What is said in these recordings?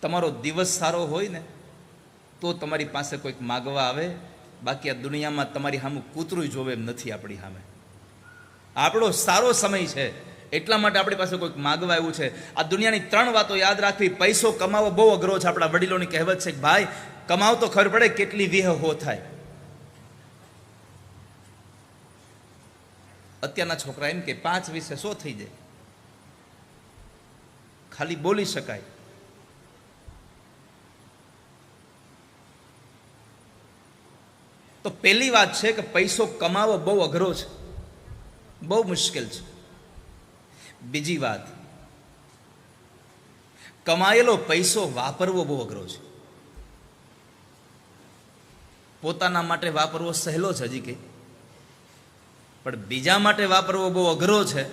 તમારો દિવસ સારો હોય ને તો તમારી પાસે કોઈક માગવા આવે, બાકી આ દુનિયામાં તમારી સામે કૂતરું જોવે એમ નથી. આપણી સામે આપણો સારો સમય છે એટલા માટે આપણી પાસે કોઈક માગવા આવ્યું છે. આ દુનિયાની 3 વાતો યાદ રાખવી. પૈસો કમાવો બહુ અઘરો છે. આપણા વડીલોની કહેવત છે કે ભાઈ કમાવ તો ખબર પડે કેટલી વિહ હો થાય. અત્યારના છોકરા એમ કે 5 વિશે 100 થઈ જાય, ખાલી બોલી શકાય. તો પહેલી વાત છે કે પૈસો કમાવો બહુ અઘરો છે, બહુ મુશ્કેલ છે. બીજી વાત, કમાયેલો પૈસો વાપરવો બહુ અઘરો છે. પોતાના માટે વાપરવો સહેલો છે હજી કે, પણ બીજા માટે વાપરવો બહુ અઘરો છે.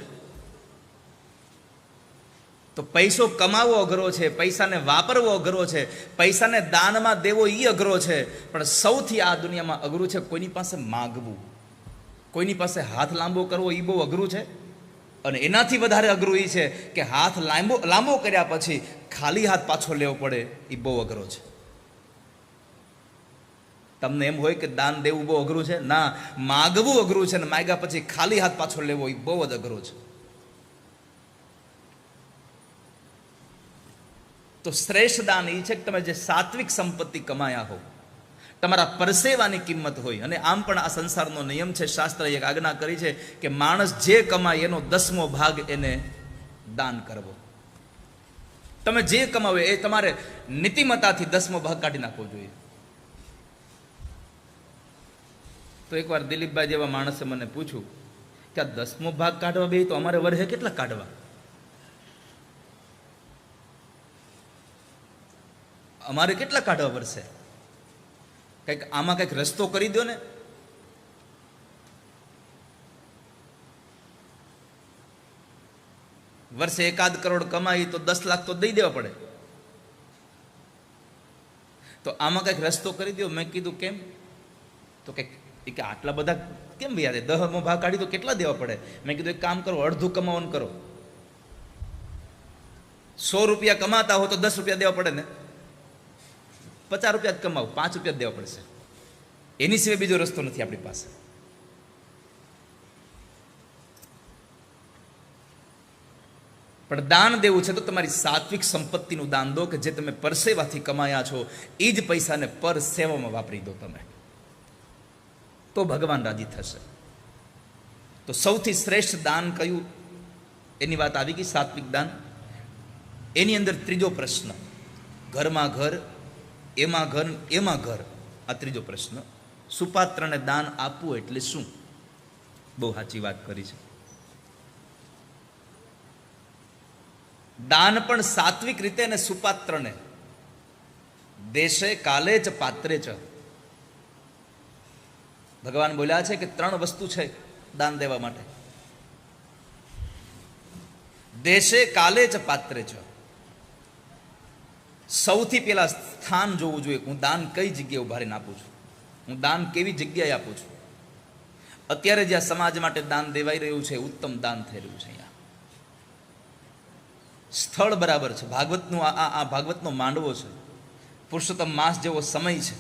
તો પૈસો કમાવો અઘરો છે, પૈસાને વાપરવો અઘરો છે, પૈસાને દાનમાં દેવો એ અઘરો છે. પણ સૌથી આ દુનિયામાં અઘરું છે કોઈની પાસે માગવું, કોઈની પાસે હાથ લાંબો કરવો એ બહુ અઘરું છે. અને એનાથી વધારે અઘરું એ છે કે હાથ લાંબો કર્યા પછી ખાલી હાથ પાછો લેવો પડે, એ બહુ અઘરો છે. તમને એમ હોય કે દાન દેવું બહુ અઘરું છે? ના, માગવું અઘરું છે, ને માગ્યા પછી ખાલી હાથ પાછો લેવો એ બહુ જ અઘરો છે. તો શ્રેષ્ઠ દાન એ છે કે તમે જે સાત્વિક સંપત્તિ કમાયા હો, તમારા પરસેવાની કિંમત હોય. અને આમ પણ આ સંસારનો નિયમ છે, શાસ્ત્રએ એક આજ્ઞા કરી છે કે માણસ જે કમાય એનો 10મો ભાગ એને દાન કરવો. તમે જે કમાવો એ તમારે નીતિમત્તાથી 10મો ભાગ કાઢી નાખવો જોઈએ. તો એકવાર દિલીપભાઈ જેવા માણસે મને પૂછ્યું કે આ 10મો ભાગ કાઢવા બે તો અમારે વર્ષે કેટલા કાઢવા? અમારે કેટલા કાઢવા પડશે? કંઈક આમાં કંઈક રસ્તો કરી દો ને. વર્ષે 1 કરોડ કમાઈ તો 10 લાખ તો દઈ દેવા પડે. તો આમાં કંઈક રસ્તો કરી દો. મેં કીધું કેમ? તો કે આટલા બધા કેમ યાદ? 10મો ભાગ કાઢી તો કેટલા દેવા પડે? મેં કીધું એક કામ કરો, અડધું કમાવાનું કરો. 100 રૂપિયા કમાતા હો તો 10 રૂપિયા દેવા પડે ને. 50 રૂપિયા જ કમાવું, 5 રૂપિયા જ દેવા પડશે. એની સિવાય બીજો રસ્તો નથી આપણી પાસે. પણ દાન દેવું છે તો તમારી સાત્વિક સંપત્તિનું દાન દો, કે જે તમે પરસેવાથી કમાયા છો એ જ પૈસાને પર સેવામાં વાપરી દો તમે, તો ભગવાન રાજી થશે. તો સૌથી શ્રેષ્ઠ દાન કયું એની વાત આવી ગઈ, સાત્વિક દાન. એની અંદર ત્રીજો પ્રશ્ન, ઘરમાં ઘર, એમાં ઘર, એમાં ઘર. આ ત્રીજો પ્રશ્ન, સુપાત્રને દાન આપવું એટલે શું? બહુ સાચી વાત કરી છે. દાન પણ સાત્વિક રીતે અને સુપાત્રને દેશે કાલે ચ પાત્રે ચ. ભગવાન બોલ્યા છે કે 3 વસ્તુ છે દાન દેવા માટે. દેશે કાલે ચ પાત્રે ચ. સૌથી પહેલા સ્થાન જોવું જોઈએ. હું દાન કઈ જગ્યાએ ઉભા રહીને આપું છું, હું દાન કેવી જગ્યાએ આપું છું. અત્યારે જ્યાં સમાજ માટે દાન દેવાઈ રહ્યું છે, ઉત્તમ દાન થઈ રહ્યું છે. અહીંયા સ્થળ બરાબર છે. ભાગવતનું આ ભાગવતનો માંડવો છે. પુરુષોત્તમ માસ જેવો સમય છે.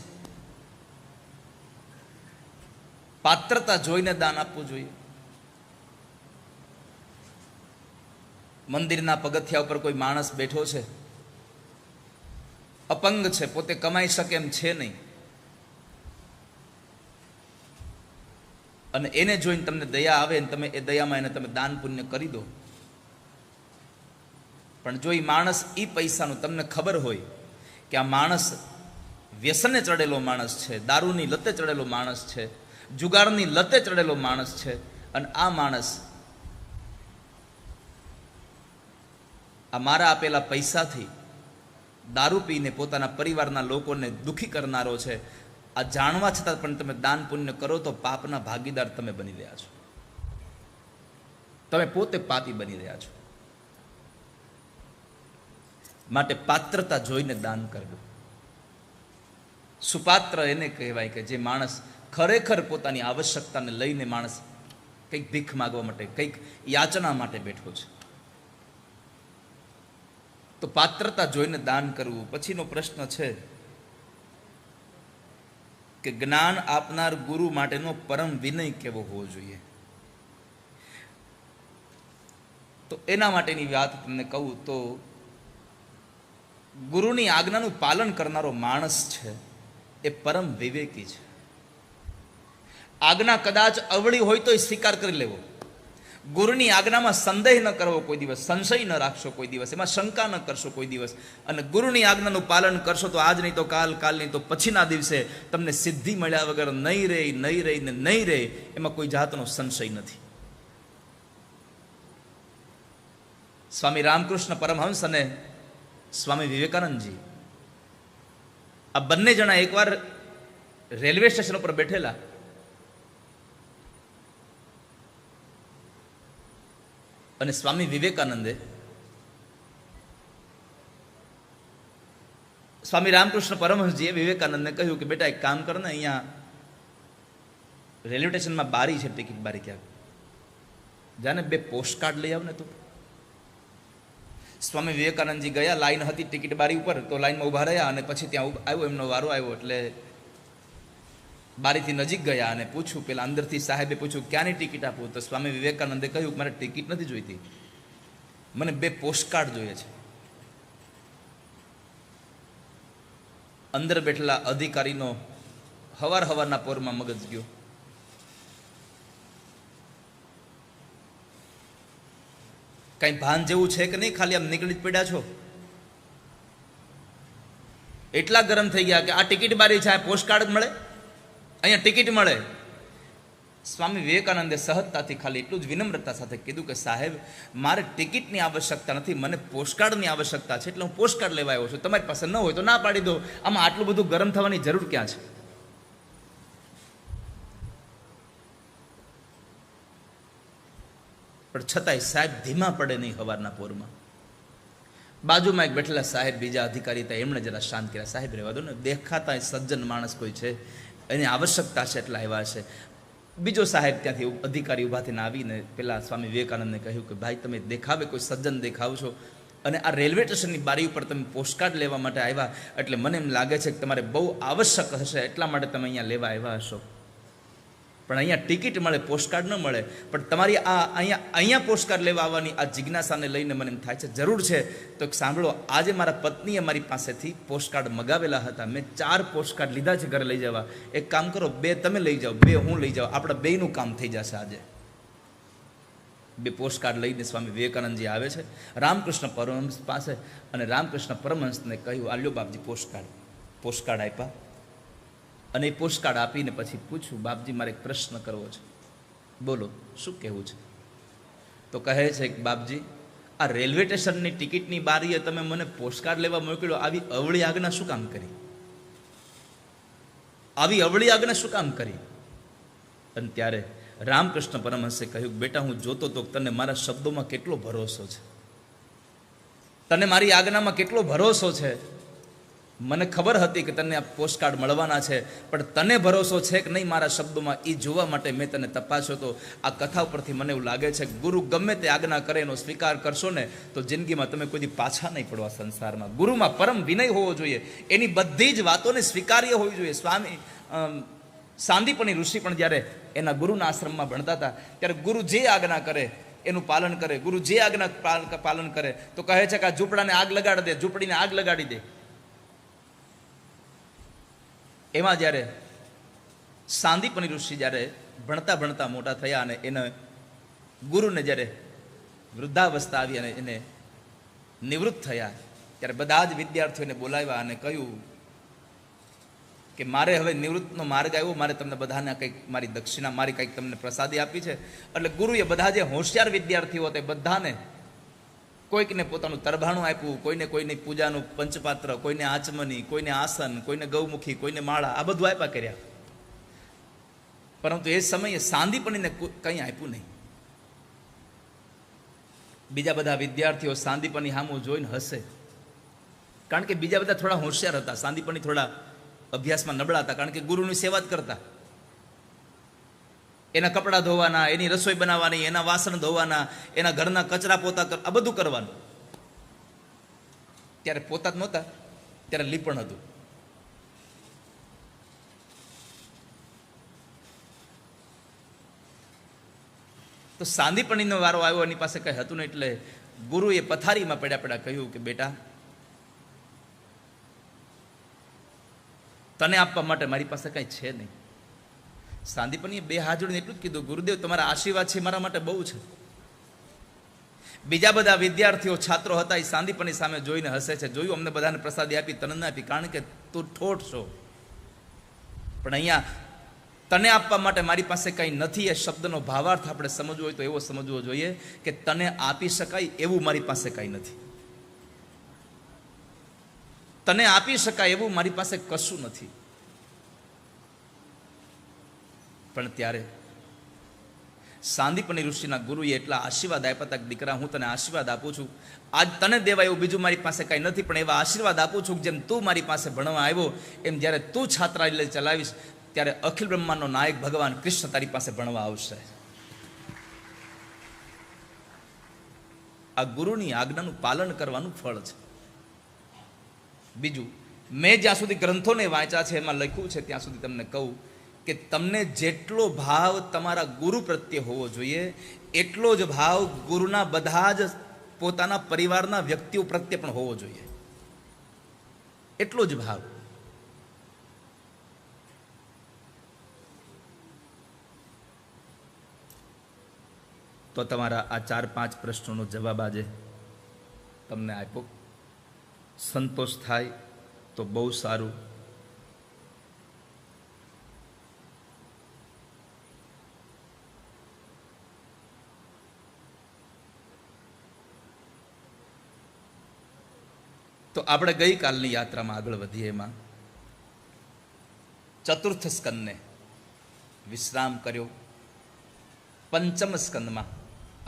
પાત્રતા જોઈને દાન આપવું જોઈએ. મંદિરના પગથિયા ઉપર કોઈ માણસ બેઠો છે, અપંગ છે, પોતે કમાઈ શકે એમ છે નહીં, અને એને જોઈને તમને દયા આવે ને તમે એ દયામાં એને તમે દાન પુણ્ય કરી દો. પણ જો એ માણસ એ પૈસાનું તમને ખબર હોય કે આ માણસ વ્યસને ચડેલો માણસ છે, દારૂની લતે ચડેલો માણસ છે, જુગારની લતે ચડેલો માણસ છે, અને આ માણસ આ મારા આપેલા પૈસાથી દારૂ પીને પોતાના પરિવારના લોકોને દુઃખી કરનારો છે, આ જાણવા છતાં પણ તમે દાન પુણ્ય કરો તો પાપના ભાગીદાર તમે બની રહ્યા છો. તમે પોતે પાપી બની રહ્યા છો. માટે પાત્રતા જોઈને દાન કરવું. સુપાત્ર એને કહેવાય કે જે માણસ ખરેખર પોતાની આવશ્યકતાને લઈને માણસ કંઈક ભીખ માગવા માટે, કંઈક યાચના માટે બેઠો છે. તો પાત્રતા જોઈને દાન કરવું. પછીનો પ્રશ્ન છે કે જ્ઞાન આપનાર ગુરુ માટેનો પરમ વિનય કેવો હોવો જોઈએ. તો એના માટેની વાત તમને કહું તો ગુરુની આજ્ઞાનું પાલન કરનારો માણસ છે એ પરમ વિવેકી છે. આજ્ઞા કદાચ અવળી હોય તો સ્વીકાર કરી લેવો. ગુરુની આજ્ઞામાં સંદેહ ન કરવો કોઈ દિવસ, સંશય ન રાખશો કોઈ દિવસ, એમાં શંકા ન કરશો કોઈ દિવસ. અને ગુરુની આજ્ઞાનું પાલન કરશો તો આજ નહીં તો કાલ, કાલ નહીં તો પછીના દિવસે તમને સિદ્ધિ મળ્યા વગર નહીં રહે, નહીં રહે ને નહીં રહે, એમાં કોઈ જાતનો સંશય નથી. સ્વામી રામકૃષ્ણ પરમહંસ અને સ્વામી વિવેકાનંદજી આ બંને જણા એકવાર રેલવે સ્ટેશન ઉપર બેઠેલા. અને સ્વામી વિવેકાનંદે સ્વામી રામકૃષ્ણ પરમહંસજીએ વિવેકાનંદને કહ્યું કે બેટા એક કામ કર ને, અહીંયા રેલવે સ્ટેશનમાં બારી છે, ટિકિટ બારી, ક્યાંક જાને 2 પોસ્ટકાર્ડ લઈ આવ ને તું. સ્વામી વિવેકાનંદજી ગયા, લાઈન હતી ટિકિટ બારી ઉપર, તો લાઈનમાં ઊભા રહ્યા અને પછી ત્યાં આવ્યો, એમનો વારો આવ્યો એટલે બારીથી નજીક ગયા અને પૂછ્યું, પેલા અંદરથી સાહેબે પૂછ્યું ક્યાંની ટિકિટ આપું? તો સ્વામી વિવેકાનંદે કહ્યું મારે ટિકિટ નથી જોઈતી, મને 2 પોસ્ટકાર્ડ જોઈએ છે. અંદર બેઠેલા અધિકારીનો હવારના પોરમાં મગજ ગયો. કઈ ભાન જેવું છે કે નહીં, ખાલી આમ નીકળી જ પડ્યા છો? એટલા ગરમ થઈ ગયા કે આ ટિકિટ બારી છે, આ પોસ્ટકાર્ડ મળે, અહીંયા ટિકિટ મળે. સ્વામી વિવેકાનંદે સહજતાથી ખાલી એટલું જ વિનમ્રતા સાથે કીધું કે સાહેબ, મારે ટિકિટની આવશ્યકતા નથી, મને પોસ્ટકાર્ડની આવશ્યકતા છે, એટલે હું પોસ્ટકાર્ડ લેવા આવ્યો છું. તમારી પાસે ન હોય તો ના પાડી દો. આમાં આટલું બધું ગરમ થવાની જરૂર ક્યાં છે? પણ છતાંય સાહેબ ધીમા પડે નહીં હવારના પોરમાં. બાજુમાં એક બેઠેલા સાહેબ બીજા અધિકારી હતા, એમણે જરા શાંત કર્યા. સાહેબ રહેવા દો ને, દેખાતા સજ્જન માણસ કોઈ છે, એની આવશ્યકતા છે એટલા આવ્યા છે. બીજો સાહેબ ત્યાંથી અધિકારી ઊભા થઈને આવીને પેલા સ્વામી વિવેકાનંદને કહ્યું કે ભાઈ, તમે દેખાવે કોઈ સજ્જન દેખાવ છો અને આ રેલવે સ્ટેશનની બારી ઉપર તમે પોસ્ટકાર્ડ લેવા માટે આવ્યા, એટલે મને એમ લાગે છે કે તમારે બહુ આવશ્યક હશે, એટલા માટે તમે અહીંયા લેવા આવ્યા હશો. પણ અહીંયા ટિકિટ મળે, પોસ્ટકાર્ડ ન મળે. પણ તમારી આ અહીંયા પોસ્ટકાર્ડ લેવા આવવાની આ જિજ્ઞાસાને લઈને મને એમ થાય છે જરૂર છે. તો સાંભળો, આજે મારા પત્નીએ મારી પાસેથી પોસ્ટકાર્ડ મગાવેલા હતા, મેં 4 પોસ્ટકાર્ડ લીધા છે ઘરે લઈ જવા. એક કામ કરો, 2 તમે લઈ જાઓ, 2 હું લઈ જાઉં, આપણા બેયનું કામ થઈ જશે. આજે 2 પોસ્ટકાર્ડ લઈને સ્વામી વિવેકાનંદજી આવે છે રામકૃષ્ણ પરમહંસ પાસે, અને રામકૃષ્ણ પરમહંસને કહ્યું આલ્યો બાપજી પોસ્ટકાર્ડ આપ્યા. અને એ પોસ્ટકાર્ડ આપીને પછી પૂછ્યું, બાપજી મારે એક પ્રશ્ન કરવો છે, બોલો શું કહેવું છે? તો કહે છે કે બાપજી, આ રેલવે સ્ટેશનની ટિકિટની બારીએ તમે મને પોસ્ટકાર્ડ લેવા મોકલ્યો, આવી અવળી આજ્ઞા શું કામ કરી? આવી અવળી આજ્ઞા શું કામ કરી? અને ત્યારે રામકૃષ્ણ પરમહંસે કહ્યું, બેટા હું જોતો તો તને મારા શબ્દોમાં કેટલો ભરોસો છે, તને મારી આજ્ઞામાં કેટલો ભરોસો છે. મને ખબર હતી કે તને આ પોસ્ટકાર્ડ મળવાના છે, પણ તને ભરોસો છે કે નહીં મારા શબ્દોમાં, એ જોવા માટે મેં તને તપાસ્યો. તો આ કથા ઉપરથી મને એવું લાગે છે કે ગુરુ ગમે તે આજ્ઞા કરે એનો સ્વીકાર કરશો ને તો જિંદગીમાં તમે કોઈ પાછા નહીં પડવા સંસારમાં. ગુરુમાં પરમ વિનય હોવો જોઈએ, એની બધી જ વાતોને સ્વીકાર્ય હોવી જોઈએ. સ્વામી સાંદીપની ઋષિ પણ જ્યારે એના ગુરુના આશ્રમમાં ભણતા હતા, ત્યારે ગુરુ જે આજ્ઞા કરે એનું પાલન કરે. ગુરુ જે આજ્ઞા પાલન કરે તો કહે છે કે આ ઝૂંપડાને આગ લગાડી દે, ઝૂંપડીને આગ લગાડી દે. એમાં જ્યારે સાંદીપની ઋષિ જ્યારે ભણતા ભણતા મોટા થયા અને એને ગુરુને જ્યારે વૃદ્ધાવસ્થા આવી અને એને નિવૃત્ત થયા, ત્યારે બધા જ વિદ્યાર્થીઓને બોલાવ્યા અને કહ્યું કે મારે હવે નિવૃત્તનો માર્ગ આવ્યો, મારે તમને બધાને કંઈક મારી દક્ષિણા, મારી કંઈક તમને પ્રસાદી આપી છે. એટલે ગુરુએ બધા જે હોશિયાર વિદ્યાર્થીઓ હતા બધાને કોઈકને પોતાનું તરભાણું આપ્યું, કોઈને પૂજાનું પંચપાત્ર, કોઈને આચમની, કોઈને આસન, કોઈને ગૌમુખી, કોઈને માળા, આ બધું આપ્યા કર્યા. પરંતુ એ સમયે સાંદીપનીને કંઈ આપ્યું નહીં. બીજા બધા વિદ્યાર્થીઓ સાંદીપની સામું જોઈને હસે, કારણ કે બીજા બધા થોડા હોશિયાર હતા, સાંદીપની થોડા અભ્યાસમાં નબળા હતા, કારણ કે ગુરુની સેવા જ કરતા. એના કપડાં ધોવાના, એની રસોઈ બનાવવાની, એના વાસણ ધોવાના, એના ઘરના કચરા પોતા આ બધું કરવાનું. ત્યારે પોતા જ નહોતા, ત્યારે લીપણ હતું. તો સાંદીપણીનો વારો આવ્યો, એની પાસે કંઈ હતું નહીં, એટલે ગુરુએ પથારીમાં પડ્યા પડ્યા કહ્યું કે બેટા, તને આપવા માટે મારી પાસે કંઈ છે નહીં. સાંદીપણીએ બે હાથ જોડીને એટલું જ કીધું, ગુરુદેવ તમારા આશીર્વાદ છે મારા માટે બહુ છે. બીજા બધા વિદ્યાર્થીઓ છાત્રો હતા, એ સાંદીપણી સામે જોઈને હસે છે. જોયું અમને બધાને પ્રસાદી આપી, તને ના આપી, કારણ કે તું ઠોઠ છો. પણ અહીંયા તને આપવા માટે મારી પાસે કંઈ નથી. એ શબ્દનો ભાવાર્થ આપણે સમજવો હોય તો એવો સમજવો જોઈએ કે તને આપી શકાય એવું મારી પાસે કંઈ નથી. તને આપી શકાય એવું મારી પાસે કશું નથી. પણ ત્યારે સાંદીપની ઋષિના ગુરુએ એટલા આશીર્વાદ આપ્યા હતા કે દીકરા, હું તને આશીર્વાદ આપું છું. આજ તને દેવાય એવું બીજું મારી પાસે કંઈ નથી, પણ એવા આશીર્વાદ આપું છું જેમ તું મારી પાસે ભણવા આવ્યો, એમ જ્યારે તું છાત્રાલય ચલાવીશ ત્યારે અખિલ બ્રહ્માંડનો નાયક ભગવાન કૃષ્ણ તારી પાસે ભણવા આવશે. આ ગુરુની આજ્ઞાનું પાલન કરવાનું ફળ છે. બીજું, મેં જ્યાં સુધી ગ્રંથોને વાંચ્યા છે એમાં લખ્યું છે ત્યાં સુધી તમને કહું કે તમને જેટલો ભાવ તમારા ગુરુ પ્રત્યે હોવો જોઈએ, એટલો જ ભાવ ગુરુના બધા જ પોતાના પરિવારના વ્યક્તિઓ પ્રત્યે પણ હોવો જોઈએ. એટલો જ ભાવ. તો તમારા આ 4-5 પ્રશ્નોનો જવાબ આજે તમને આપ્યો. સંતોષ થાય તો બહુ સારું. તો આપણે ગઈકાલની યાત્રામાં આગળ વધીએ. એમાં ચતુર્થ સ્કંદને વિશ્રામ કર્યો. પંચમ સ્કંદમાં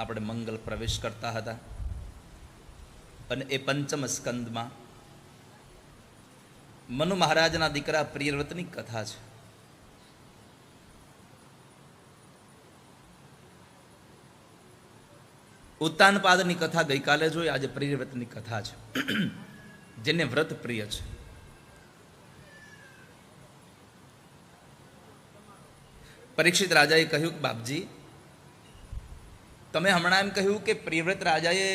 આપણે મંગલ પ્રવેશ કરતા હતા, અને એ પંચમ સ્કંદમાં મનુ મહારાજના દીકરા પ્રિયવ્રતની કથા છે. ઉત્તાનપાદની કથા ગઈકાલે જોઈ, આજે પ્રિયવ્રતની કથા છે, જેને વ્રત પ્રિય છે. પરીક્ષિત રાજાએ કહ્યું કે બાપજી, તમે હમણાં એમ કહ્યું કે પ્રિયવ્રત રાજાએ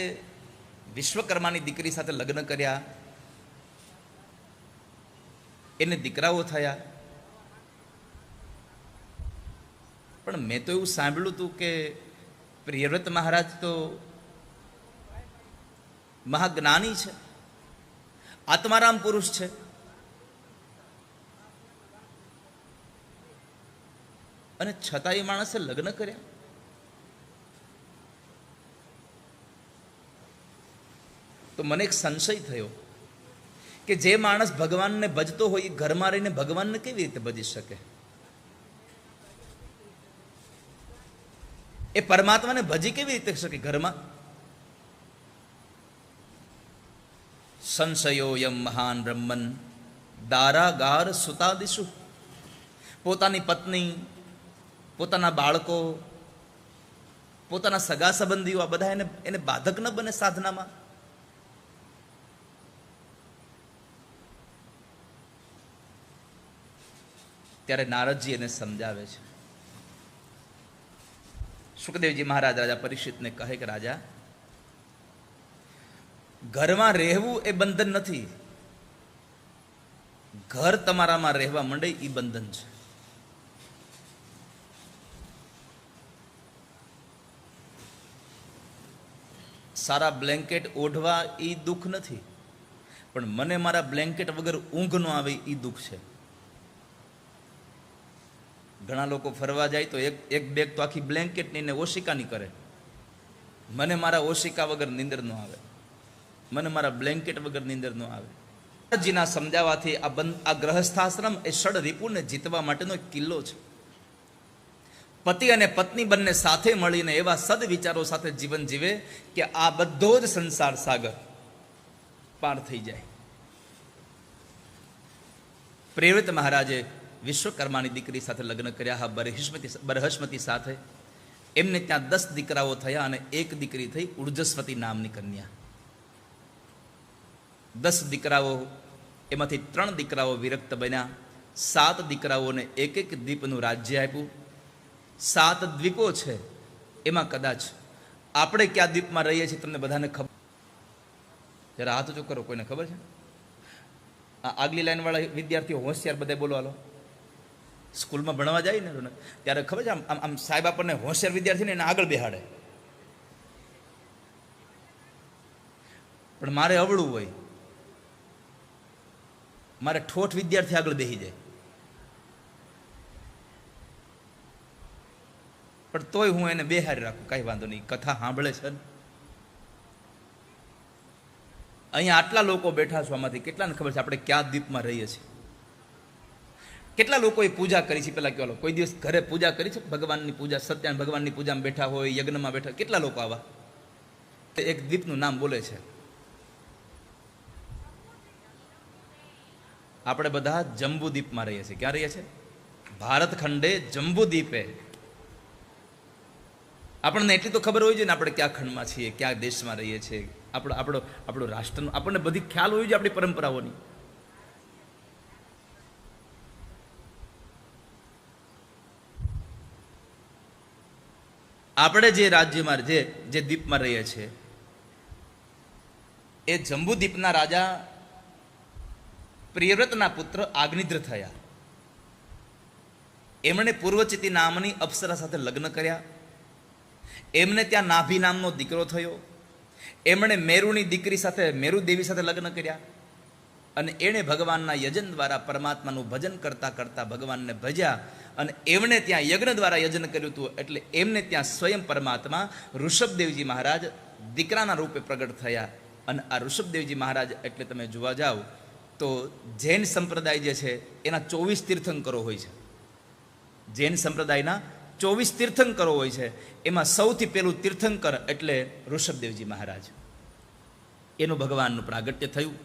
વિશ્વકર્માની દીકરી સાથે લગ્ન કર્યા, એને દીકરાઓ થયા, પણ મેં તો એવું સાંભળ્યું હતું કે પ્રિયવ્રત મહારાજ તો મહાજ્ઞાની છે, આત્મારામ પુરુષ છે, અને છતાં એ માણસે લગ્ન કર્યા. તો મને એક સંશય થયો કે જે માણસ ભગવાનને ભજતો હોય એ ઘરમાં રહીને ભગવાનને કેવી રીતે ભજી શકે? એ પરમાત્માને ભજી કેવી રીતે શકે ઘરમાં? સંશયોયમ મહાન બ્રહ્મન દારાગાર સુતાદિશુ. પોતાની પત્ની, પોતાના બાળકો, પોતાના સગા સંબંધીઓ, આ બધા એને બાધક ન બને સાધનામાં? ત્યારે નારદજી એને સમજાવે છે. સુખદેવજી મહારાજ રાજા પરીક્ષિતને કહે કે રાજા, ઘરમાં રહેવું એ બંધન નથી, ઘર તમારામાં રહેવા માંડે એ બંધન છે. સારા બ્લેન્કેટ ઓઢવા એ દુઃખ નથી, પણ મને મારા બ્લેન્કેટ વગર ઊંઘ ન આવે એ દુઃખ છે. ઘણા લોકો ફરવા જાય તો એક બેગ તો આખી બ્લેન્કેટની ને ઓશિકાની કરે. મને મારા ઓશિકા વગર નીંદર ન આવે, મને મારા બ્લેન્કેટ વગર નીંદર ન આવે. જીના સમજાવવાથી આ ગ્રહસ્થાશ્રમ એ ષડ રિપુને જીતવા માટેનો એક કિલ્લો છે. પતિ અને પત્ની બંને સાથે મળીને એવા સદવિચારો સાથે જીવન જીવે કે આ બધો જ સંસાર સાગર પાર થઈ જાય. પ્રિયવ્રત મહારાજે વિશ્વકર્માની દીકરી સાથે લગ્ન કર્યા, હા, બરહસ્મતી સાથે. એમને ત્યાં 10 દીકરાઓ થયા અને એક દીકરી થઈ ઉર્જસ્વતી નામની કન્યા. 10 દીકરાઓ, એમાંથી 3 દીકરાઓ વિરક્ત બન્યા. 7 દીકરાઓને એક એક દ્વીપનું રાજ્ય આપ્યું. 7 દ્વીપો છે, એમાં કદાચ આપણે કયા દ્વીપમાં રહીએ છીએ તમને બધાને ખબર? જરા હાથ ઊંચો કરો, કોઈને ખબર છે? આગલી લાઈન વાળા વિદ્યાર્થીઓ હોશિયાર બધા બોલો હાલો. સ્કૂલમાં ભણવા જાય ને ત્યારે ખબર છે, આમ આમ સાહેબ આપણને હોશિયાર વિદ્યાર્થીને એને આગળ બેહાડે, પણ મારે અવળું હોય, મારે ઠોઠ વિદ્યાર્થી આગળ બેસી જાય, પણ તોય હું એને બેહારી રાખું, કાંઈ વાંધો નહીં, કથા સાંભળે છે ને. અહીંયા આટલા લોકો બેઠા છો, આમાંથી કેટલાને ખબર છે આપણે ક્યાં દ્વીપમાં રહીએ છીએ? કેટલા લોકોએ પૂજા કરી છે? પેલા કહો, કોઈ દિવસ ઘરે પૂજા કરી છે? ભગવાનની પૂજા, સત્યનારાયણ ભગવાનની પૂજામાં બેઠા હોય, યજ્ઞમાં બેઠા, કેટલા લોકો આવા? એક દ્વીપનું નામ બોલે છે. આપણે બધા જંબુ દ્વીપમાં રહીએ છીએ. ક્યાં રહીએ છીએ? ભારત ખંડે જંબુ દ્વીપે. આપણને એટલી તો ખબર હોય છે ને આપણે ક્યાં ખંડમાં છીએ, ક્યાં દેશમાં રહીએ છીએ, આપણો રાષ્ટ્રનો આપણને બધી ખ્યાલ હોય છે, આપણી પરંપરાઓની. આપણે જે રાજ્યમાં જે દ્વીપમાં રહીએ છીએ એ જંબુ દ્વીપના રાજા પ્રિયવ્રતના પુત્ર આગ્નિદ્ર થયા. એમણે પૂર્વચિતિ નામની અપ્સરા સાથે લગ્ન કર્યા. એમને ત્યાં નાભી નામનો દીકરો થયો. એમણે મેરુની દીકરી સાથે, મેરુ દેવી સાથે લગ્ન કર્યા અને એણે ભગવાનના યજન દ્વારા પરમાત્માનું ભજન કરતા કરતા ભગવાનને ભજ્યા અને એમણે ત્યાં યજ્ઞ દ્વારા યજન કર્યું હતું. એટલે એમને ત્યાં સ્વયં પરમાત્મા ઋષભદેવજી મહારાજ દીકરાના રૂપે પ્રગટ થયા. અને આ ઋષભદેવજી મહારાજ એટલે તમે જોવા જાઓ તો જૈન સંપ્રદાય જે છે એના 24 તીર્થંકરો હોય છે. જૈન સંપ્રદાયના 24 તીર્થંકરો હોય છે. એમાં સૌથી પહેલું તીર્થંકર એટલે ઋષભદેવજી મહારાજ. એનું ભગવાનનું પ્રાગટ્ય થયું.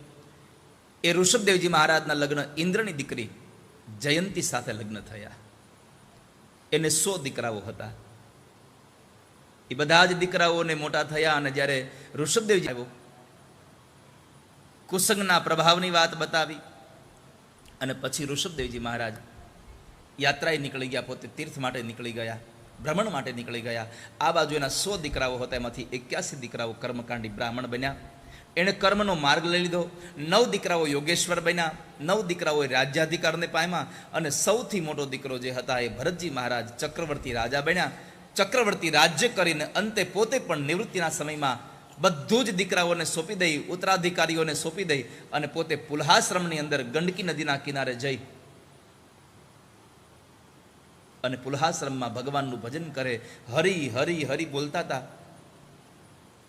એ ઋષભદેવજી મહારાજના લગ્ન ઇન્દ્રની દીકરી જયંતી સાથે લગ્ન થયા. એને 100 દીકરાઓ હતા. એ બધા જ દીકરાઓને મોટા થયા અને જ્યારે ઋષભદેવજી આવ્યો, કુસંગના પ્રભાવની વાત બતાવી અને પછી ઋષભદેવજી મહારાજ યાત્રાએ નીકળી ગયા, પોતે તીર્થ માટે નીકળી ગયા, ભ્રમણ માટે નીકળી ગયા. આ બાજુ એના 100 દીકરાઓ હતા, એમાંથી 81 દીકરાઓ કર્મકાંડી બ્રાહ્મણ બન્યા. એણે કર્મનો માર્ગ લઈ લીધો. 9 દીકરાઓ યોગેશ્વર બન્યા, 9 દીકરાઓએ રાજ્યાધિકારને પામ્યા અને સૌથી મોટો દીકરો જે હતા એ ભરતજી મહારાજ ચક્રવર્તી રાજા બન્યા. ચક્રવર્તી રાજ્ય કરીને અંતે પોતે પણ નિવૃત્તિના સમયમાં બધું જ દીકરાઓને સોંપી દઈ, ઉત્તરાધિકારીઓને સોંપી દઈ અને પોતે પુલ્હાશ્રમની અંદર ગંડકી નદીના કિનારે જઈ અને પુલ્હાશ્રમમાં ભગવાનનું ભજન કરે. હરી હરી હરી બોલતા હતા.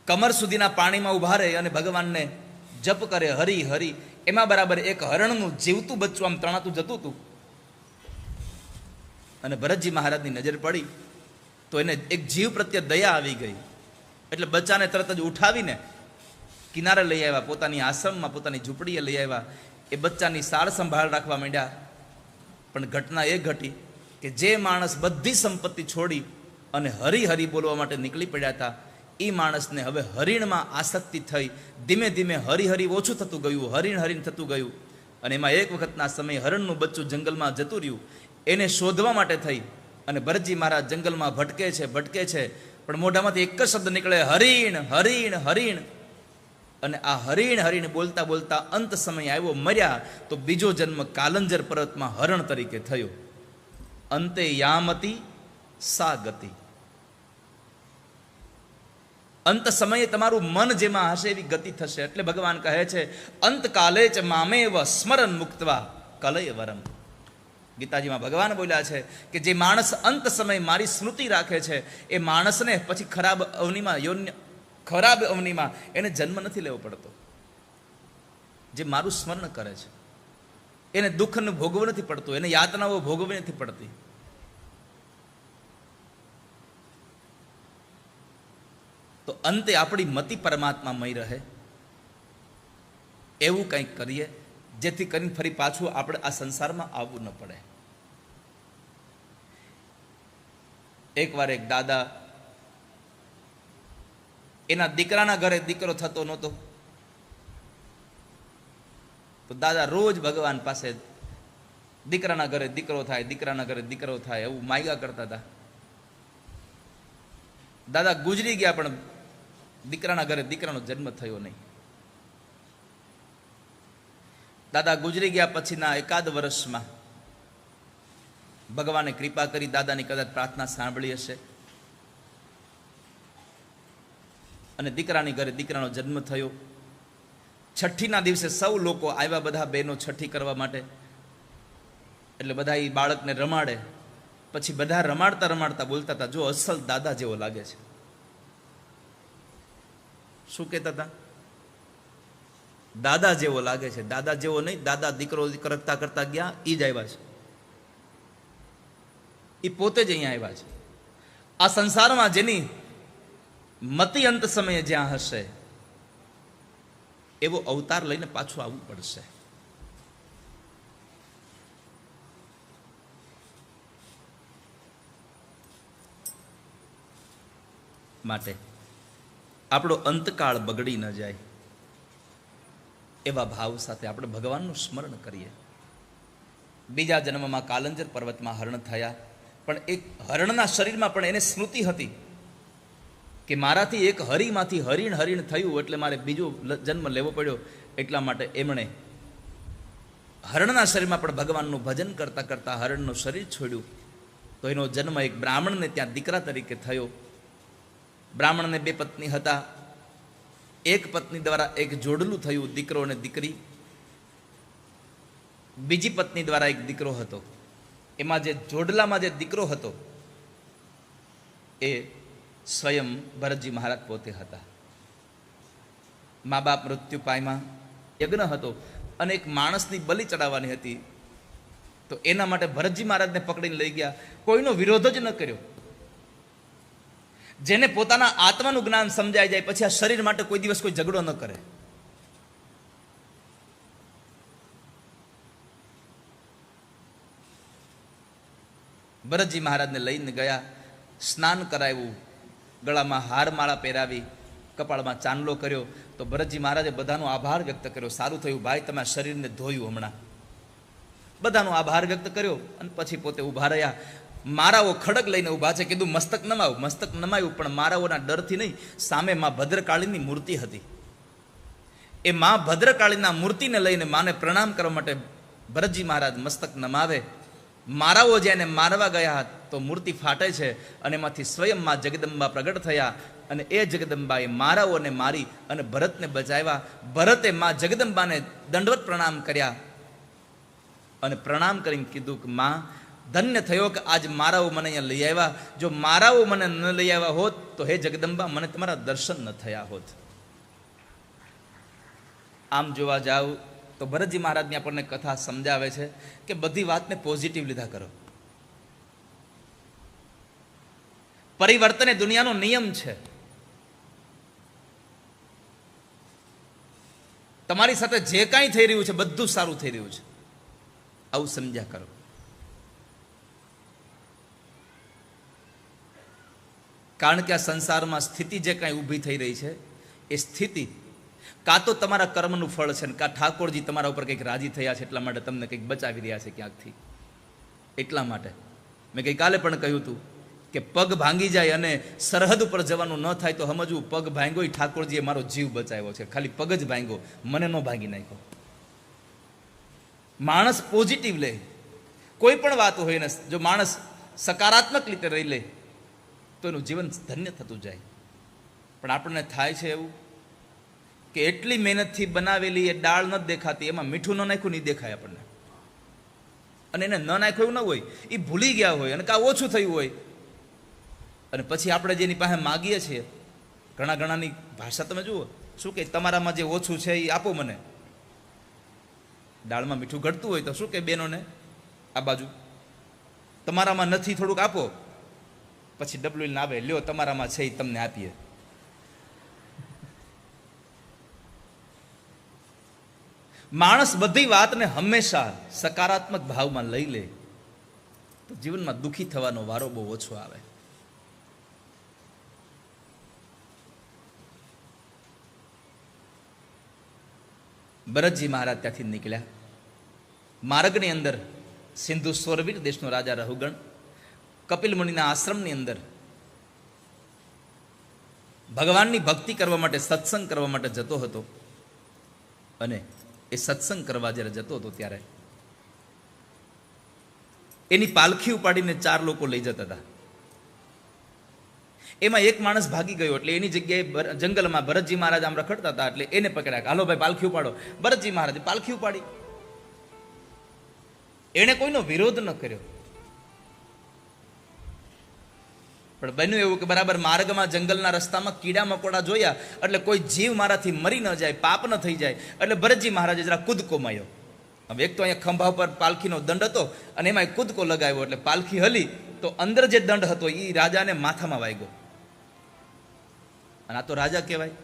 કમર સુધીના પાણીમાં ઉભા રહે અને ભગવાનને જપ કરે, હરી હરી. એમાં બરાબર એક હરણનું જીવતું બચ્ચું આમ તણાતું જતું હતું અને ભરતજી મહારાજની નજર પડી તો એને એક જીવ પ્રત્યે દયા આવી ગઈ. એટલે બચ્ચાને તરત જ ઉઠાવીને કિનારે લઈ આવ્યા, પોતાની આશ્રમમાં, પોતાની ઝૂંપડીએ લઈ આવ્યા. એ બચ્ચાની સાર સંભાળ રાખવા માંડ્યા. પણ ઘટના એ ઘટી કે જે માણસ બધી સંપત્તિ છોડી અને હરી હરી બોલવા માટે નીકળી પડ્યા હતા, એ માણસને હવે હરિણમાં આસક્તિ થઈ. ધીમે ધીમે હરિહરી ઓછું થતું ગયું, હરિણ હરિણ થતું ગયું. અને એમાં એક વખતના સમયે હરણનું બચ્ચું જંગલમાં જતું રહ્યું. એને શોધવા માટે થઈ અને ભરતજી મહારાજ જંગલમાં ભટકે છે, પણ મોઢામાંથી એક જ શબ્દ નીકળે, હરિણ હરિણ હરિણ. અને આ હરિણ હરિણ બોલતા બોલતા અંત સમય આવ્યો, મર્યા તો બીજો જન્મ કાલંજર પર્વતમાં હરણ તરીકે થયો. અંતે યામતી સા ગતિ. અંત સમયે તમારું મન જેમાં હશે એવી ગતિ થશે. એટલે ભગવાન કહે છે, અંતકાલે ચ મામેવ સ્મરણ મુક્તવા કલય વરમ. ગીતાજીમાં ભગવાન બોલ્યા છે કે જે માણસ અંત સમય મારી સ્મૃતિ રાખે છે એ માણસને પછી ખરાબ અવનીમાં એને જન્મ નથી લેવો પડતો. જે મારું સ્મરણ કરે છે એને દુઃખને ભોગવવું નથી પડતું, એને યાતનાઓ ભોગવવી નથી પડતી. તો અંતે આપણી મતિ પરમાત્મામય રહે એવું કંઈક કરીએ જેથી કરીને ફરી પાછું આપણે આ સંસારમાં આવવું ન પડે. એકવાર એક દાદા, એના દીકરાના ઘરે દીકરો થતો નહોતો તો દાદા રોજ ભગવાન પાસે દીકરાના ઘરે દીકરો થાય, દીકરાના ઘરે દીકરો થાય એવું માગ્યા કરતા હતા. દાદા ગુજરી ગયા પણ દીકરાના ઘરે દીકરાનો જન્મ થયો નહીં. દાદા ગુજરી ગયા પછીના એકાદ વર્ષમાં ભગવાને કૃપા કરી, દાદાની કદાચ પ્રાર્થના સાંભળી હશે અને દીકરાની ઘરે દીકરાનો જન્મ થયો. છઠ્ઠીના દિવસે સૌ લોકો આવ્યા, બધા બહેનો છઠ્ઠી કરવા માટે. એટલે બધા એ બાળકને રમાડે. પછી બધા રમાડતા રમાડતા બોલતા હતા, જો અસલ દાદા જેવો લાગે છે. શું કહેતા હતા? દાદા જેવો લાગે છે. દાદા જેવો નહીં, દાદા દીકરો કરતા કરતા ગયા એ જ આવ્યા છે. એ પોતે જ અહીંયા આવ્યા છે. આ સંસારમાં જેની મતિ અંત સમયે જ્યાં હશે એવો અવતાર લઈને પાછું આવવું પડશે. માટે આપણો અંતકાળ બગડી ન જાય એવા ભાવ સાથે આપણે ભગવાનનું સ્મરણ કરીએ. બીજા જન્મમાં કાલંજર પર્વતમાં હરણ થયા, પણ એક હરણના શરીરમાં પણ એને સ્મૃતિ હતી કે મારાથી એક હરીમાંથી હરિણ થયું એટલે મારે બીજો જન્મ લેવો પડ્યો. એટલા માટે એમણે હરણના શરીરમાં પણ ભગવાનનું ભજન કરતા કરતા હરણનું શરીર છોડ્યું. તો એનો જન્મ એક બ્રાહ્મણને ત્યાં દીકરા તરીકે થયો. બ્રાહ્મણને 2 પત્ની હતા. એક પત્ની દ્વારા એક જોડલું થયું, દીકરો અને દીકરી. બીજી પત્ની દ્વારા એક દીકરો હતો. એમાં જે જોડલામાં જે દીકરો હતો એ સ્વયં ભરતજી મહારાજ પોતે હતા. મા બાપ મૃત્યુ પામ્યા. યજ્ઞ હતો અને એક માણસની બલિ ચડાવવાની હતી. તો એના માટે ભરતજી મહારાજને પકડીને લઈ ગયા. કોઈનો વિરોધ જ ન કર્યો. જેને પોતાના આત્માનું જ્ઞાન સમજાઈ જાય પછી આ શરીર માટે કોઈ દિવસ કોઈ ઝઘડો ન કરે. ભરતજી મહારાજને લઈને ગયા, સ્નાન કરાવ્યું, ગળામાં હારમાળા પહેરાવી, કપાળમાં ચાંદલો કર્યો. તો ભરતજી મહારાજે બધાનો આભાર વ્યક્ત કર્યો. સારું થયું ભાઈ, તમે શરીરને ધોયું હમણાં. બધાનો આભાર વ્યક્ત કર્યો અને પછી પોતે ઊભા રહ્યા. મારાઓ ખડગ લઈને ઊભા છે. કીધું મસ્તક નમાવ. મસ્તક નમાયું, પણ મારાઓના ડરથી નહીં, સામે માં ભદ્રકાળીની મૂર્તિ હતી. એ માં ભદ્રકાળીના મૂર્તિને લઈને માને પ્રણામ કરવા માટે ભરતજી મહારાજ મસ્તક નમાવે. મારાઓ જેને મારવા ગયા તો મૂર્તિ ફાટે છે અને એમાંથી સ્વયં માં જગદંબા પ્રગટ થયા અને એ જગદંબાએ મારાઓને મારી અને ભરતને બચાવ્યા. ભરતે માં જગદંબાને દંડવત પ્રણામ કર્યા અને પ્રણામ કરીને કીધું કે માં, ધન્ય થયો કે આજ મારાઓ મને અહીંયા લઈ આવ્યા. જો મારાઓ મને ન લઈ આવ્યા હોત તો હે જગદંબા, મને તમારા દર્શન ન થયા હોત. આમ જોવા જાવ તો ભરતજી મહારાજની આપણને કથા સમજાવે છે કે બધી વાતને પોઝિટિવ લીધા કરો. પરિવર્તન એ દુનિયાનો નિયમ છે. તમારી સાથે જે કાંઈ થઈ રહ્યું છે બધું સારું થઈ રહ્યું છે, આવું સમજ્યા કરો. કારણ કે આ સંસારમાં સ્થિતિ જે કાંઈ ઊભી થઈ રહી છે એ સ્થિતિ કાં તો તમારા કર્મનું ફળ છે, કાં ઠાકોરજી તમારા ઉપર કંઈક રાજી થયા છે એટલા માટે તમને કંઈક બચાવી રહ્યા છે ક્યાંકથી. એટલા માટે મેં ગઈકાલે પણ કહ્યું હતું કે પગ ભાંગી જાય અને સરહદ ઉપર જવાનું ન થાય તો સમજવું પગ ભાંગ્યો એ ઠાકોરજીએ મારો જીવ બચાવ્યો છે. ખાલી પગ જ ભાંગ્યો, મને ન ભાંગી નાખ્યો. માણસ પોઝિટિવ લે, કોઈ પણ વાત હોય ને, જો માણસ સકારાત્મક રીતે રહી લે તો એનું જીવન ધન્ય થતું જાય. પણ આપણને થાય છે એવું કે એટલી મહેનતથી બનાવેલી એ દાળ નથી દેખાતી, એમાં મીઠું ન નાખ્યું નહીં દેખાય આપણને. અને એને ન નાખ્યું એવું ન હોય, એ ભૂલી ગયા હોય અને કાં ઓછું થયું હોય. અને પછી આપણે જેની પાસે માગીએ છીએ, ઘણાની ભાષા તમે જુઓ શું કે તમારામાં જે ઓછું છે એ આપો મને. દાળમાં મીઠું ઘટતું હોય તો શું કે બહેનોને આ બાજુ તમારામાં નથી થોડુંક આપો, પછી ડબલું આવે લ્યો તમારામાં છે એ તમને આપીએ. માણસ બધી વાતને હંમેશા સકારાત્મક ભાવમાં લઈ લે તો જીવનમાં દુઃખી થવાનો વારો બહુ ઓછો આવે. ભરતજી મહારાજ ત્યાંથી નીકળ્યા. માર્ગની અંદર સિંધુ સ્વરવીર દેશનો રાજા રહુગણ કપિલ મુનિના આશ્રમની અંદર ભગવાનની ભક્તિ કરવા માટે, સત્સંગ કરવા માટે જતો હતો. અને એ સત્સંગ કરવા જ્યારે જતો હતો ત્યારે એની પાલખી ઉપાડીને 4 લોકો લઈ જતા હતા. એમાં એક માણસ ભાગી ગયો એટલે એની જગ્યાએ જંગલમાં ભરતજી મહારાજ આમ રખડતા હતા એટલે એને પકડ્યા. હાલો ભાઈ પાલખી ઉપાડો. ભરતજી મહારાજે પાલખી ઉપાડી. એને કોઈનો વિરોધ ન કર્યો. પણ બન્યું એવું કે બરાબર માર્ગમાં જંગલના રસ્તામાં કીડા મકોડા જોયા એટલે કોઈ જીવ મારાથી મરી ન જાય, પાપ ન થઈ જાય એટલે ભરતજી મહારાજે જરા કૂદકો માર્યો. હવે એક તો અહીંયા ખંભા પર પાલખીનો દંડ હતો અને એમાં કૂદકો લગાવ્યો એટલે પાલખી હલી તો અંદર જે દંડ હતો એ રાજાને માથામાં વાગ્યો. અને આ તો રાજા કહેવાય.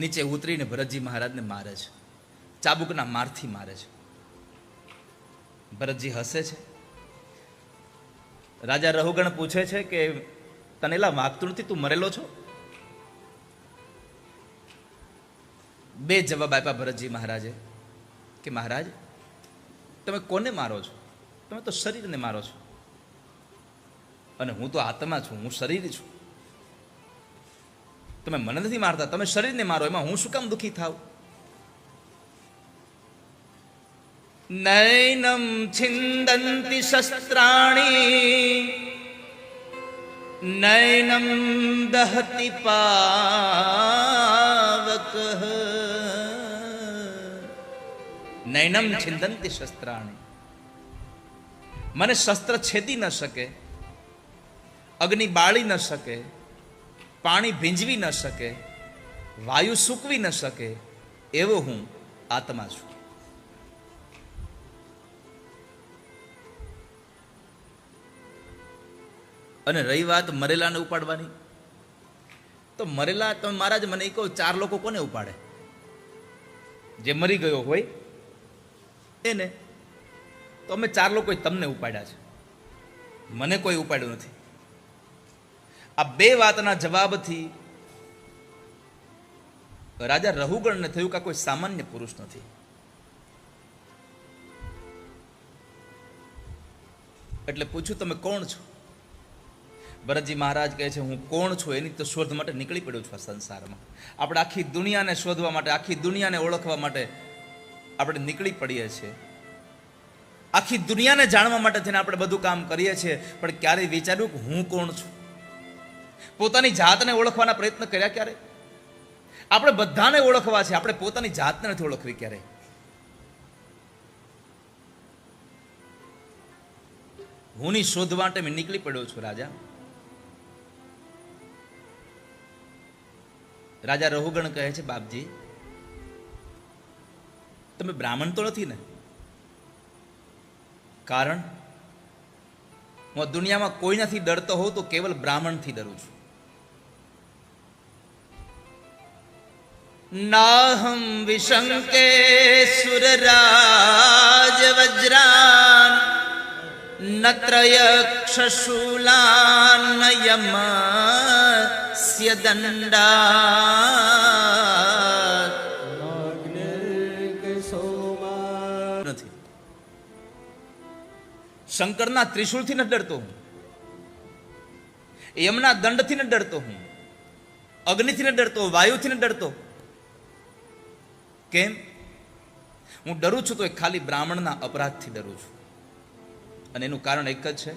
નીચે ઉતરીને ભરતજી મહારાજને મારે છે, ચાબુકના મારથી મારે છે. ભરતજી હસે છે. રાજા રહુગણ પૂછે છે કે તને એલા વાગતું નથી, તું મરેલો છો? 2 જવાબ આપ્યા ભરતજી મહારાજે કે મહારાજ તમે કોને મારો છો? તમે તો શરીરને મારો છો અને હું તો આત્મા છું, હું શરીર છું. તમે મને નથી મારતા, તમે શરીરને મારો, એમાં હું શું કામ દુઃખી થાવ? નૈનમ છિંદંતિ શસ્ત્રાણી નૈનમ દહતિ પાવક નૈનમ છિંદંતિ શસ્ત્રાણી. મને શસ્ત્ર છેદી ન શકે, અગ્નિ બાળી ન શકે, પાણી ભીંજવી ન શકે, વાયુ સૂકવી ન શકે એવો હું આત્મા છું. અને રહી વાત મરેલાને ઉપાડવાની, તો મરેલા તમે મહારાજ મને કહો 4 લોકો કોને ઉપાડે? જે મરી ગયો હોય એને. તો અમે 4 લોકોએ તમને ઉપાડ્યા છે, મને કોઈ ઉપાડ્યું નથી. આ 2 વાતના જવાબથી રાજા રહુગણને થયું કે કોઈ સામાન્ય પુરુષ નથી. એટલે પૂછ્યું તમે કોણ છો? ભરતજી મહારાજ કહે છે હું કોણ છું એની તો શોધ માટે નીકળી પડ્યો છું આ સંસારમાં. આપણે આખી દુનિયાને શોધવા માટે, આખી દુનિયાને ઓળખવા માટે આપણે નીકળી પડીએ છીએ. આખી દુનિયાને જાણવા માટે થઈને આપણે બધું કામ કરીએ છીએ, પણ ક્યારેય વિચાર્યું કે હું કોણ છું? પોતાની જાતને ઓળખવાના પ્રયત્ન કર્યા ક્યારે? આપણે બધાને ઓળખવા છે, આપણે પોતાની જાતને નથી ઓળખવી ક્યારે. હુંની શોધ માટે મેં નીકળી પડ્યો છું રાજા. રાજા રહુગણ કહે છે બાપજી તમે બ્રાહ્મણ તો નથી ને? કારણ હું દુનિયામાં કોઈનાથી ડરતો હોઉં તો કેવલ બ્રાહ્મણથી ડરું છું. નાહમ વિશંકે સુરરાજ વજ્રાન નત્રયક્ષશૂલાન યમસ્ય દંડાત. નથી. શંકરના ત્રિશૂળથી ન ડરતો હું, યમના દંડથી ન ડરતો હું, અગ્નિથી ન ડરતો, વાયુથી ન ડરતો. કેમ? હું ડરું છું તો એ ખાલી બ્રાહ્મણના અપરાધથી ડરું છું. અને એનું કારણ એક જ છે,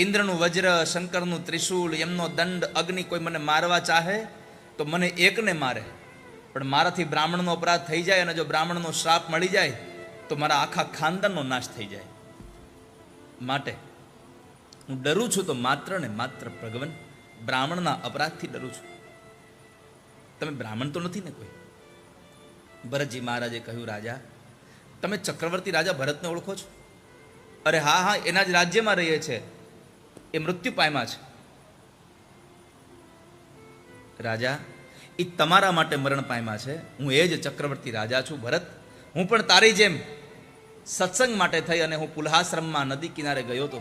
ઇન્દ્રનું વજ્ર, શંકરનું ત્રિશૂળ, એમનો દંડ, અગ્નિ કોઈ મને મારવા ચાહે તો મને એકને મારે, પણ મારાથી બ્રાહ્મણનો અપરાધ થઈ જાય અને જો બ્રાહ્મણનો શ્રાપ મળી જાય તો મારા આખા ખાનદાનનો નાશ થઈ જાય. માટે હું ડરું છું તો માત્ર ને માત્ર ભગવાન બ્રાહ્મણના અપરાધથી ડરું છું. તમે બ્રાહ્મણ તો નથી ને કોઈ? ભરતજી મહારાજે કહ્યું રાજા તમે ચક્રવર્તી રાજા ભરતને ઓળખો છો? અરે હા હા, એના જ રાજ્યમાં રહીએ છે, એ મૃત્યુ પામ્યા છે. રાજા એ તમારા માટે મરણ પામ્યા છે, હું એ જ ચક્રવર્તી રાજા છું ભરત. હું પણ તારી જેમ સત્સંગ માટે થઈ અને હું પુલ્હાશ્રમમાં નદી કિનારે ગયો હતો.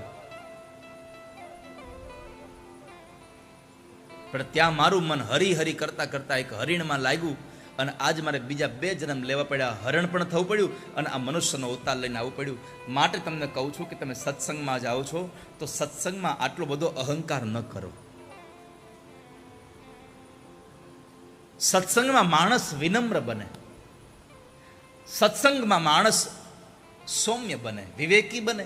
પણ ત્યાં મારું મન હરી હરી કરતા કરતા એક હરિણમાં લાગ્યું અને આજ મારે બીજા 2 જન્મ લેવા પડ્યા, હરણ પણ થવું પડ્યું અને આ મનુષ્યનો અવતાર લઈને આવવું પડ્યું. માટે તમને કહું છું કે તમે સત્સંગમાં જાઓ છો તો સત્સંગમાં આટલો બધો અહંકાર ન કરો. સત્સંગમાં માણસ વિનમ્ર બને, સત્સંગમાં માણસ સૌમ્ય બને, વિવેકી બને.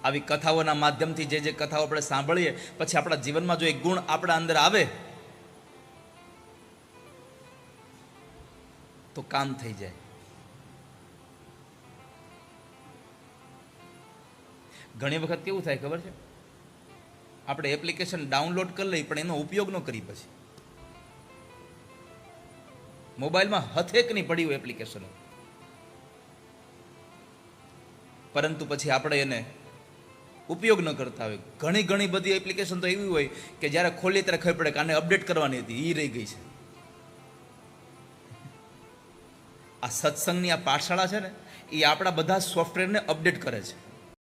આવી કથાઓના માધ્યમથી જે કથાઓ આપણે સાંભળીએ પછી આપણા જીવનમાં જો એક ગુણ આપણા અંદર આવે તો કામ થઈ જાય. ઘણી વખત કેવું થાય ખબર છે, આપણે એપ્લિકેશન ડાઉનલોડ કરી લઈ પણ એનો ઉપયોગ ન કરી, પછી મોબાઈલમાં હથેક નહીં પડ્યું એપ્લિકેશનો, પરંતુ પછી આપણે એને ઉપયોગ ન કરતા હોય. ઘણી બધી એપ્લિકેશન તો એવી હોય કે જ્યારે ખોલીએ ત્યારે ખબર પડે કે આને અપડેટ કરવાની હતી, એ રહી ગઈ છે. આ સત્સંગની આ પાઠશાળા છે ને, એ આપણા બધા સોફ્ટવેરને અપડેટ કરે છે.